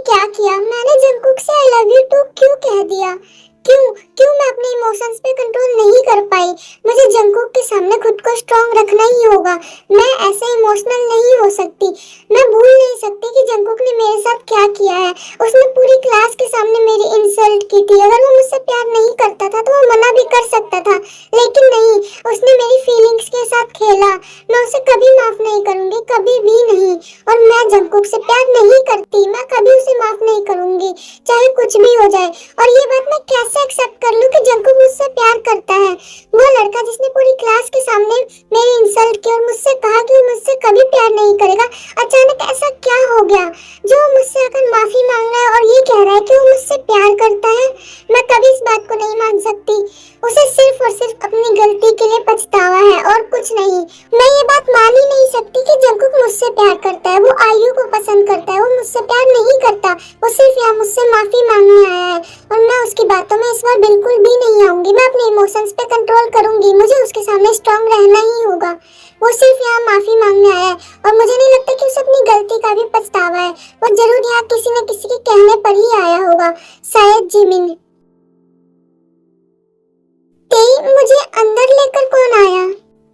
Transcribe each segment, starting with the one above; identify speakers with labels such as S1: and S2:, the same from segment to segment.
S1: क्या किया? मैंने जंगकुक से आई लव यू टू क्यों कह दिया? क्यों क्यों मैं अपने इमोशंस पे कंट्रोल नहीं कर पाई? मुझे जंगकुक के सामने खुद को स्ट्रांग रखना ही होगा। मैं ऐसे इमोशनल नहीं हो सकती। मैं भूल नहीं सकती कि जंगकुक ने मेरे साथ क्या किया है। उसने पूरी क्लास के सामने मेरी इंसल्ट की थी। अगर वो मुझसे प्यार नहीं करता था तो वो मना भी कर सकता था, लेकिन नहीं, उसने मेरी फीलिंग्स के साथ खेला। मैं उसे कभी माफ नहीं करूंगी, कभी भी नहीं। और मैं जंगकुक से प्यार नहीं करती। मैं कभी उसे माफ नहीं करूंगी, चाहे कुछ भी हो जाए। और ये बात मैं कैसे एक्सेप्ट कर लूं कि जंगकुक मुझसे प्यार करता है? वो लड़का जिसने पूरी क्लास के सामने मेरी इंसल्ट की और मुझसे कहा कि वो मुझसे कभी प्यार नहीं करेगा, अचानक ऐसा क्या हो गया जो मुझसे आकर माफी मांग रहा है और ये कह रहा है कि वो मुझसे प्यार करता है? मैं कभी इस बात को नहीं मान सकती। उसे सिर्फ और सिर्फ अपनी गलती के लिए पछतावा है और कुछ नहीं। मैं ये बात मान ही नहीं सकती कि जंगकुक मुझसे प्यार करता है। वो आयु को पसंद करता है, वो मुझसे प्यार नहीं करता। वो सिर्फ यहाँ मुझसे माफी मांगने आया है और मैं उसकी बातों में इस बार बिल्कुल भी नहीं आऊंगी। मैं अपने इमोशंस पे कंट्रोल करूंगी। मुझे उसके सामने स्ट्रांग रहना ही होगा। वो सिर्फ यहाँ माफी मांगने आया है और मुझे नहीं लगता कि उसे अपनी गलती का भी पछतावा है। वो जरूर यहाँ किसी न किसी के कहने पर ही आया होगा, शायद जिमिन। मुझे अंदर लेकर कौन आया?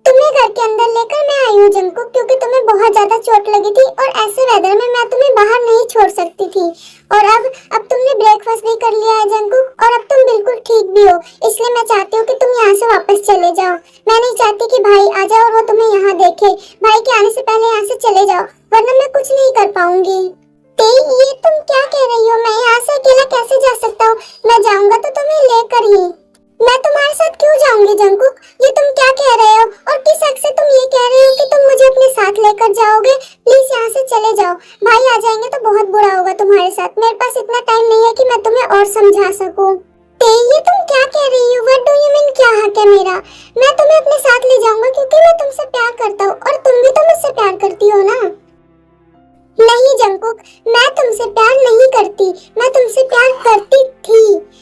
S1: तुम्हें घर के अंदर लेकर मैं आई हूँ जंगकुक, क्योंकि तुम्हें बहुत ज्यादा चोट लगी थी और ऐसे वेदर में मैं तुम्हें बाहर नहीं छोड़ सकती थी। और अब तुमने ब्रेकफास्ट भी कर लिया है जंगकुक, और अब तुम बिल्कुल ठीक भी हो। इसलिए मैं चाहती हूँ कि तुम यहाँ से वापस चले जाओ। मैं नहीं चाहती कि भाई आ जाए और वो तुम्हें यहाँ देखे। भाई के आने से पहले यहाँ से चले जाओ, वरना मैं कुछ नहीं कर पाऊंगी। ये तुम क्या कह रही हो? मैं यहाँ से अकेला कैसे जा सकता हूँ? मैं जाऊंगा तो तुम्हें लेकर ही। मैं तुम्हारे साथ क्यों जाऊंगी जंगकुक? ये तुम क्या कह रहे हो? और किस हक से तुम ये कह रहे हो कि तुम मुझे अपने साथ लेकर जाओगे? प्लीज यहाँ से चले जाओ। भाई आ जाएंगे तो बहुत बुरा होगा तुम्हारे साथ। मेरे पास इतना टाइम नहीं है कि मैं तुम्हें और समझा सकूं। ये तुम क्या कह रही हो? What do you mean? क्या हक है मेरा? मैं तुम्हें अपने साथ ले जाऊंगा क्योंकि मैं तुमसे प्यार करता हूँ और तुम भी तो मुझसे प्यार करती हो ना? नहीं जंगकुक, मैं तुमसे प्यार नहीं करती। मैं तुमसे प्यार करती थी,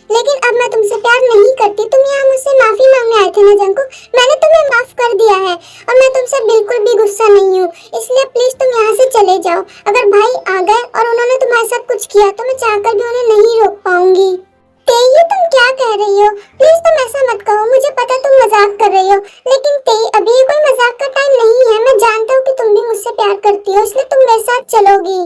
S1: लेकिन अब मैं तुमसे प्यार नहीं करती। तुम यहाँ मुझसे माफी मांगने आए थे ना जंगकुक? मैंने तुम्हें माफ कर दिया है और मैं तुमसे बिल्कुल भी गुस्सा नहीं हूँ। इसलिए प्लीज तुम यहाँ से चले जाओ। अगर भाई आ गए और उन्होंने तुम्हारे साथ कुछ किया तो मैं चाहकर भी उन्हें नहीं रोक पाऊंगी। ये तुम क्या कह रही हो? प्लीज तुम ऐसा मत कहो। मुझे पता तुम मजाक कर रही हो, लेकिन अभी कोई मजाक का टाइम नहीं है। मैं जानता हूँ कि तुम भी मुझसे प्यार करती हो, इसलिए तुम मेरे साथ चलोगी।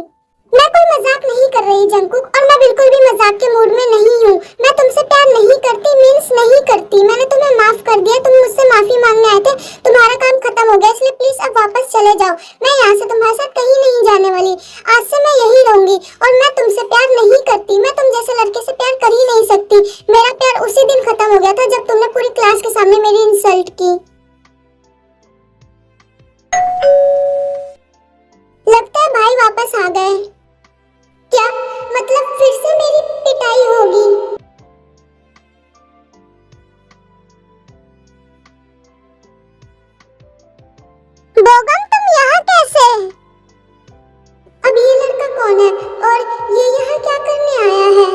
S1: मैं कोई मजाक नहीं कर रही जंगकुक, और मैं बिल्कुल भी मजाक के मूड में नहीं हूँ। मैं तुमसे प्यार नहीं करती मींस नहीं करती। मैंने तुम्हें माफ कर दिया। तुम मुझसे माफी मांगने आए थे, तुम्हारा काम खत्म हो गया। इसलिए प्लीज अब वापस चले जाओ। मैं यहाँ से तुम्हारे साथ कहीं नहीं जाने वाली। आज से मैं यही रहूंगी और मैं तुमसे प्यार नहीं करती। मैं तुम जैसे लड़के से प्यार कर ही नहीं सकती। मेरा प्यार उसी दिन खत्म हो गया था जब तुमने पूरी क्लास के सामने मेरी इंसल्ट की। लगता है भाई वापस आ गए। क्या मतलब फिर से मेरी पिटाई होगी? बोगम तुम यहाँ कैसे? अब ये लड़का कौन है और ये यहाँ क्या करने आया है?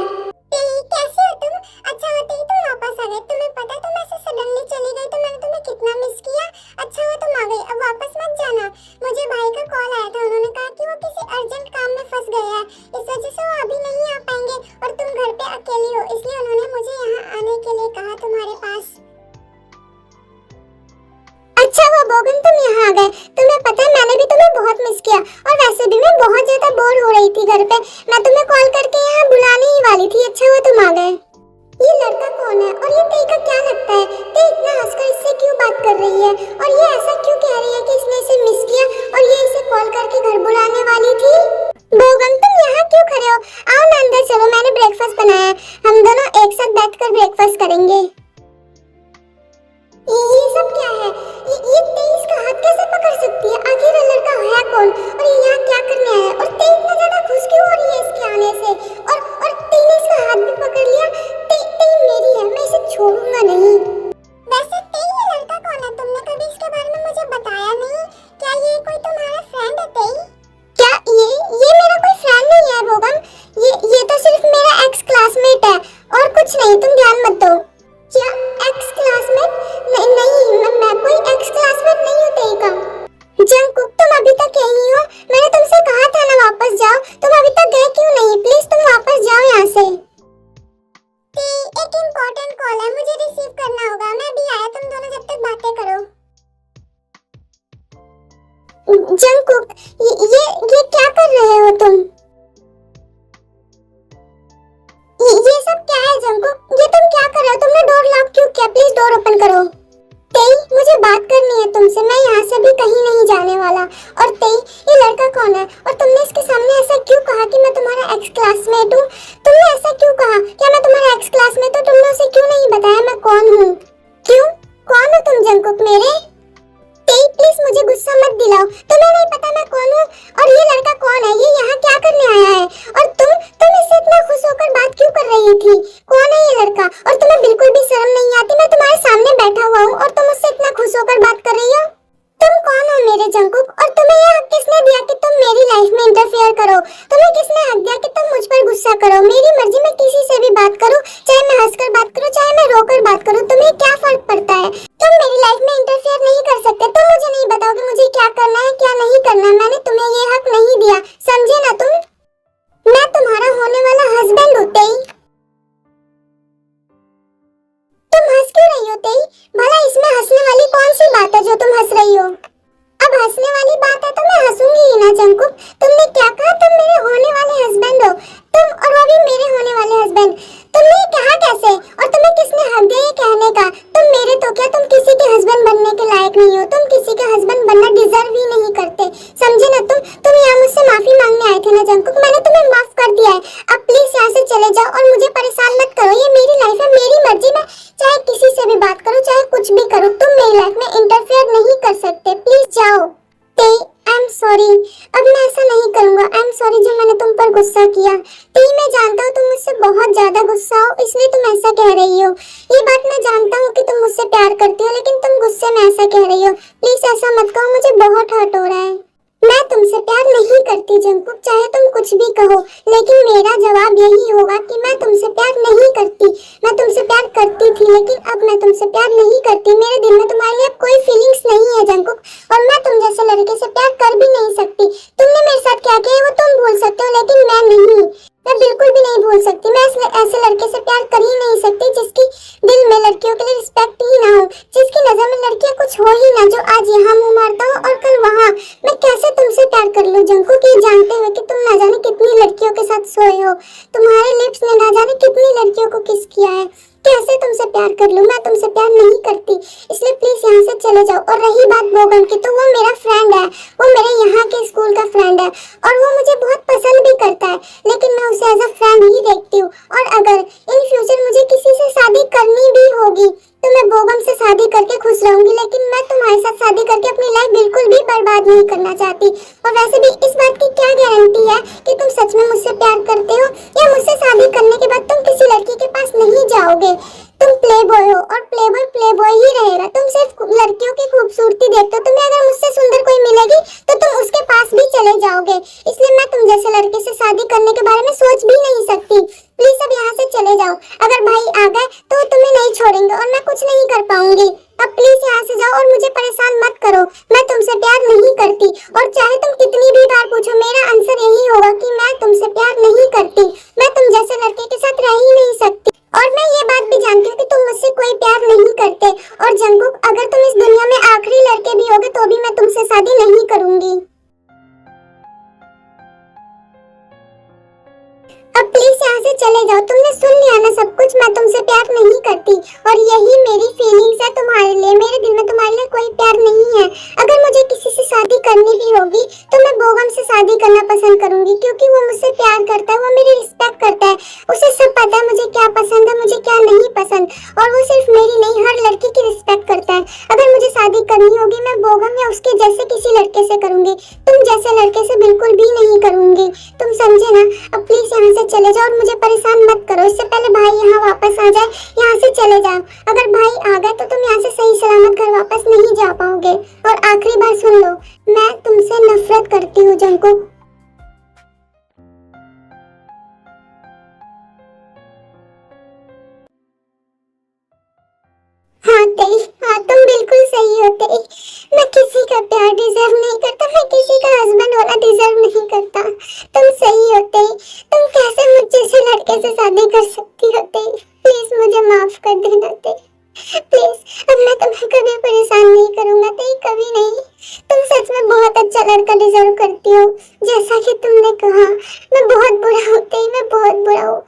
S1: कैसे हो तुम? अच्छा होते ही तुम वापस आ गए। तुम्हें पता तुम ऐसे सडनली चली गई तो मैंने तुम्हें कितना मिस किया। अच्छा हुआ तुम आ गई। अब वापस मत जाना। मुझे भाई का कॉल आया था, उन्होंने कहा कि वो किसी अर्जेंट काम में फंस गए हैं, इस वजह से वो अभी नहीं आ पाएंगे और तुम घर पे अकेली हो, इसलिए उन्होंने मुझे यहाँ आने के लिए कहा तुम्हारे पास। अच्छा वो बोगन तुम यहाँ आ गए। तुम्हें पता है मैंने भी तुम्हें बहुत मिस किया, और वैसे भी मैं बहुत ज्यादा बोर हो रही थी घर पे। मैं तुम्हें कॉल करके यहाँ बुलाने ही वाली थी। अच्छा हुआ तुम आ गए। ये लड़का कौन है और ये तेई का क्या लगता है? ते इतना हंसकर इससे क्यों बात कर रही है और ये ऐसा क्यों कह रही है कि इसने इसे मिस किया और ये इसे कॉल करके घर बुलाने वाली थी? बोगन तुम यहाँ क्यों खड़े हो? आओ ना अंदर चलो, मैंने ब्रेकफास्ट बनाया है। हम दोनों एक साथ बैठकर जंगकुक, ये क्या कर रहे हो तुम? ये सब क्या है जंगकुक? ये तुम क्या कर रहे हो? तुमने डोर लॉक क्यों किया? प्लीज डोर ओपन करो। तेई, मुझे बात करनी है तुमसे। मैं यहाँ से भी कहीं नहीं जाने वाला। और तेई, ये लड़का कौन है? और तुमने इसके सामने ऐसा क्यों कहा कि मैं तुम्हारा एक्स क्लासमेट हूँ? तुमने ऐसा क्यों कहा? क्या मैं तुम्हारा एक्स क्लासमेट हूँ? तुमने उसे क्यों नहीं बताया मैं कौन हूँ? क्यों? कौन हो तुम जंगकुक मेरे? तेई, प्लीज मुझे गुस्सा मत दिलाओ। तुम्हें नहीं पता मैं कौन हूँ? और ये लड़का कौन है? ये यहाँ क्या करने आया है? और तुम इससे इतना खुश होकर बात क्यों कर रही थी? कौन है ये लड़का? और तुम्हें बिल्कुल भी शर्म नहीं आती? मैं तुम्हारे सामने बैठा हुआ हूँ और तुम मुझसे इतना खुश होकर बात कर रही हो? तुम कौन हो मेरे जंगकुक? और तुम्हें यह हक किसने दिया कि तुम मेरी लाइफ में इंटरफेयर करो? तुम्हें किसने हक दिया कि तुम मुझ पर गुस्सा करो? मेरी मर्जी, मैं किसी से भी बात करूं, चाहे मैं हंसकर बात करूं, चाहे मैं रोकर बात करूं, तुम्हें क्या फर्क पड़ता है? तुम मेरी लाइफ में इंटरफेयर नहीं कर सकते। तुम मुझे नहीं बताओगे मुझे क्या करना है क्या नहीं करना। मैंने तुम्हें ये हक नहीं दिया, समझे ना तुम? मैं तुम्हारा होने वाला हस्बैंड हूं तेई। तुम हंस क्यों रही हो तेई? भला इसमें हंसने वाली कौन सी बात है जो तुम हंस रही हो? अब हंसने वाली बात है तो मैं हंसूंगी ही ना जंगकुक। तुमने क्या कहा? तुम मेरे होने वाले हस्बैंड हो। तुम, और वो भी मेरे होने वाले हस्बैंड। तुमने ये कहा कैसे? और तुम्हें किसने हक दिया ये कहने का? तुम मेरे तो क्या, तुम किसी के हस्बैंड बनने के लायक नहीं हो। तुम किसी के हस्बैंड बनना डिजर्व ही नहीं करते, समझे ना तुम यहाँ मुझसे माफी मांगने आए थे ना जंगकुक? मैंने तुम्हें माफ कर दिया है। अब प्लीज यहाँ से चले जाओ और मुझे परेशान मत करो। ये मेरी लाइफ है, मेरी मर्जी। मैं चाहे किसी से भी बात करूं, चाहे कुछ भी करूं, तुम मेरी लाइफ में इंटरफेयर नहीं कर सकते। प्लीज जाओ। तेई, आई एम सॉरी। अब मैं ऐसा नहीं करूंगा। आई एम सॉरी जो मैंने तुम पर गुस्सा किया। तेई, मैं जानता हूँ तुम मुझसे बहुत ज्यादा गुस्सा हो, इसलिए तुम ऐसा कह रही हो। ये बात मैं जानता हूँ कि तुम मुझसे प्यार करती हो, लेकिन तुम गुस्से में ऐसा कह रही हो। प्लीज ऐसा मत कहो, मुझे बहुत हर्ट हो रहा है। मैं तुमसे प्यार नहीं करती जंगकुक, चाहे तुम कुछ भी कहो, लेकिन मेरा जवाब यही होगा कि मैं तुमसे प्यार नहीं करती। मैं तुमसे प्यार करती थी, लेकिन अब मैं तुमसे प्यार नहीं करती। मेरे दिल में तुम्हारे लिए अब कोई फीलिंग्स नहीं है जंगकुक, और मैं तुम जैसे लड़के से प्यार कर भी नहीं सकती। तुमने मेरे साथ क्या किया है वो तुम भूल सकते हो, लेकिन मैं नहीं। मैं बिल्कुल भी नहीं भूल सकती। मैं ऐसे लड़के से प्यार कर ही नहीं सकती जिसकी दिल में लड़कियों के लिए रिस्पेक्ट ही ना हो, जिसकी नजर में लड़कियां कुछ हो ही ना, जो आज यहाँ मुंह मारता हो और कल वहाँ। मैं कैसे तुमसे प्यार कर लूं जंगकुक, ये जानते हुए कि तुम ना जाने कितनी लड़कियों के साथ सोए हो, तुम्हारे लिप्स ने ना जाने कितनी लड़कियों को किस किया है। कैसे तुमसे प्यार कर लूं? मैं तुमसे प्यार नहीं करती, इसलिए प्लीज यहाँ से चले जाओ। और रही बात बोगन की, तो वो मेरा फ्रेंड है। वो मेरे यहाँ के स्कूल का फ्रेंड है और वो मुझे बहुत पसंद भी करता है, लेकिन मैं उसे एज अ फ्रेंड ही देखती हूँ। और अगर इन फ्यूचर मुझे किसी से शादी करनी भी होगी तो मैं बोगम से शादी करके खुश रहूंगी, लेकिन मैं तुम्हारे साथ शादी करके अपनी लाइफ बिल्कुल भी बर्बाद नहीं करना चाहती। और वैसे भी इस बात की क्या गारंटी है कि तुम सच में मुझसे प्यार करते हो, या मुझसे शादी करने के बाद तुम किसी लड़की के पास नहीं जाओगे। तुम प्लेबॉय हो और प्लेबॉय प्लेबॉय ही रहेगा। तुम सिर्फ लड़कियों की खूबसूरती देखते हो। तुम्हें अगर मुझसे सुंदर कोई मिलेगी तो तुम उसके पास भी चले जाओगे, इसलिए मैं तुम जैसे लड़के से शादी करने के बारे में सोच भी नहीं सकती। प्लीज अब यहाँ से चले जाओ। अगर भाई आ गए तो तुम्हें नहीं छोड़ेंगे और मैं कुछ नहीं कर पाऊंगी। अब प्लीज यहाँ से जाओ और मुझे परेशान मत करो। मैं तुमसे प्यार नहीं करती, और चाहे तुम कितनी भी बार पूछो, मेरा आंसर यही होगा कि मैं तुमसे प्यार नहीं करती। मैं तुम जैसे लड़के के साथ रह ही नहीं सकती। और मैं ये बात भी जानती हूँ कि तुम मुझसे कोई प्यार नहीं करते। और जंगकुक, अगर तुम इस दुनिया में आखिरी लड़के भी होगे तो भी मैं तुमसे शादी नहीं करूंगी। अब प्लीज यहाँ से चले जाओ। तुमने सुन लिया ना सब कुछ। मैं तुमसे प्यार नहीं करती और यही मेरी फीलिंग्स है तुम्हारे लिए। मेरे दिल में तुम्हारे लिए कोई प्यार नहीं है। अगर मुझे किसी से शादी करनी भी होगी तो मैं बोगम से शादी करना पसंद करूंगी, क्योंकि वो मुझसे प्यार करता है, वो मेरी रिस्पेक्ट करता है। उसे सब पता है मुझे क्या पसंद है, मुझे क्या नहीं पसंद, और वो सिर्फ मेरी नहीं हर लड़की की रिस्पेक्ट करता है। अगर मुझे शादी करनी होगी मैं बोगम या उसके जैसे किसी लड़के से करूंगी, तुम जैसे लड़के से बिल्कुल भी नहीं करूंगी। तुम समझे ना? अब प्लीज यहाँ से चले जाओ और मुझे परेशान मत करो। इससे पहले भाई यहाँ वापस आ जाए, यहाँ से चले जाओ। अगर भाई आ गए तो तुम यहाँ से सही सलामत घर वापस नहीं जा पाओगे। और आखिरी बार सुन लो, मैं तुमसे नफरत करती हूँ जंगकुक। हाँ तेई, हाँ तुम बिल्कुल सही हो तेई। मैं किसी का प्यार डिजर्व नहीं करता, मैं किसी का हस्बैंड होना डिजर्व नहीं करता। तुम सही हो तेई। तुम कैसे मुझ जैसे लड़के से शादी कर सकती हो तेई? प्लीज मुझे माफ कर देना तेई, प्लीज। अब मैं तुम्हें कभी परेशान नहीं करूंगा तेई, कभी नहीं। तुम सच में बहुत बहुत अच्छा लड़का डिजर्व करती हूँ। जैसा कि तुमने कहा, मैं बहुत बुरा हूँ तेई, मैं बहुत बुरा हूँ।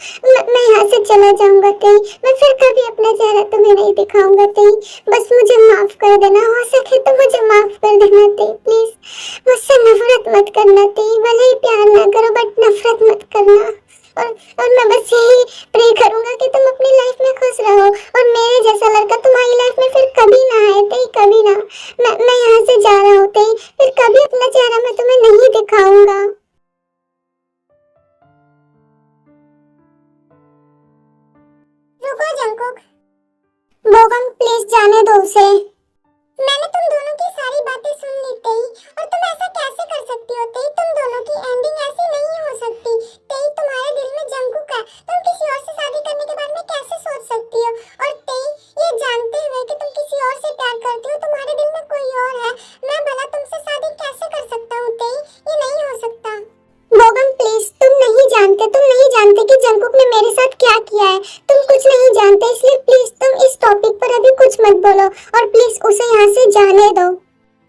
S1: मैं यहाँ से चला जाऊंगा तेई, मैं फिर कभी अपना चेहरा तुम्हें नहीं दिखाऊंगा तेई। बस मुझे माफ कर देना, हो सके तो मुझे माफ कर देना तेई, प्लीज। मुझसे नफरत मत करना तेई, भले ही प्यार ना करो बट नफरत मत करना। और मैं बस यही प्रे करूंगा कि तुम अपनी लाइफ में खुश रहो और मेरे जैसा लड़का तुम्हारी लाइफ में फिर कभी ना आए तेई, कभी ना। मैं यहाँ से जा रहा हूँ तेई, फिर कभी अपना चेहरा मैं तुम्हें नहीं दिखाऊंगा। रुको जंकुक, बोगम प्लीज जाने दो उसे। मैंने तुम दोनों की सारी बातें सुन ली तेई, और तुम ऐसा कैसे कर सकती हो तेई? तुम दोनों की एंडिंग ऐसी नहीं हो सकती तेई। तुम्हारे दिल में जंकुक है, तुम किसी और से शादी करने के बारे में कैसे सोच सकती हो? और तेई, ये जानते हुए कि तुम किसी और से प्यार करती हो, तुम्हारे दिल में कोई और है, मैं भला तुमसे शादी कैसे कर सकता हूँ तेई? ये नहीं हो सकता। बोगम प्लीज, तुम नहीं जानते कि जंकुक ने मेरे साथ क्या किया है। तुम कुछ नहीं जानते, इसलिए प्लीज तुम इस टॉपिक पर अभी कुछ मत बोलो और प्लीज उसे यहाँ से जाने दो।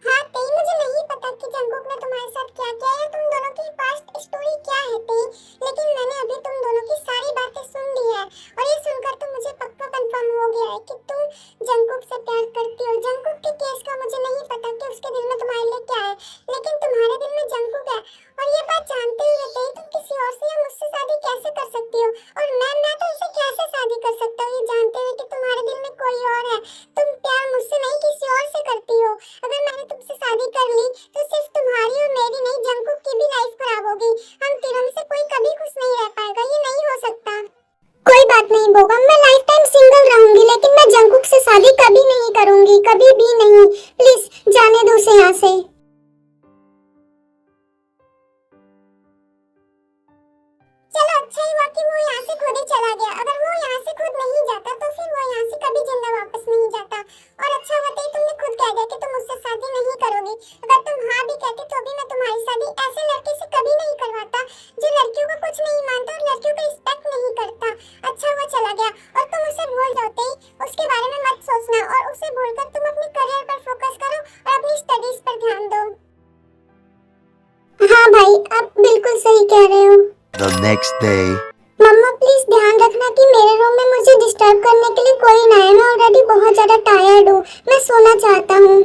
S1: हाँ तेई, मुझे नहीं पता कि जंकुक ने तुम्हारे साथ क्या किया है, तुम दोनों की पास्ट स्टोरी क्या है तेई, लेकिन मैंने अभी तुम दोनों की सारी बातें सुन ली है और ये सुनकर तो मुझे पक्का कंफर्म हो गया है कि तुम जंकुक से प्यार करती हो। जंकुक के केस का मुझे नहीं पता कि उसके दिल में तुम्हारे लिए क्या है, लेकिन तुम्हारे दिल में जंकुक है। और ये बात जानते हुए तेई, तुम किसी और से या मुझसे शादी कैसे कर सकती हो? और मैं तुमसे कैसे शादी कर सकता हूँ ये जानते हुए कि तुम्हारे दिल में कोई और है? तुम प्यार मुझसे नहीं किसी और से करती हो। अगर मैंने तुमसे शादी कर ली तो सिर्फ तुम्हारी और मेरी नहीं, जंकुक की भी लाइफ खराब होगी। हम तीनों में से कोई कभी खुश नहीं रह पाएगा, ये नहीं हो सकता। कोई बात नहीं बोगम, मैं लाइफ टाइम सिंगल रहूंगी, लेकिन मैं जंकुक से शादी कभी नहीं करूंगी, कभी भी नहीं। प्लीज जाने दो उसे यहाँ से। चलो अच्छा ही हुआ कि वो यहाँ से खुद ही चला गया। अगर वो यहाँ से खुद नहीं जाता तो फिर वो यहाँ से कभी जिंदा वापस नहीं जाता। और अच्छा हुआ कि तुमने खुद कह दिया कि तुम मुझसे शादी नहीं करोगी। अगर तुम हाँ भी कहती तो भी मैं तुम्हारी शादी ऐसे लड़के से कभी नहीं करवाता जो लड़कियों को कुछ नहीं मानता और लड़कियों को रिस्पेक्ट नहीं करता। अच्छा हुआ चला गया और तुम उसे भूल जाओ तेई, उसके बारे में मत सोचना और उसे भूलकर तुम अपने करियर पर फोकस करो और अपनी स्टडीज पर ध्यान दो। हाँ भाई, आप बिल्कुल सही कह रहे हो।
S2: The next day.
S1: Mumma please ध्यान रखना कि मेरे रूम में मुझे डिस्टर्ब करने के लिए कोई ना आए। मैं ऑलरेडी बहुत ज्यादा टायर्ड हूँ, मैं सोना चाहता हूँ।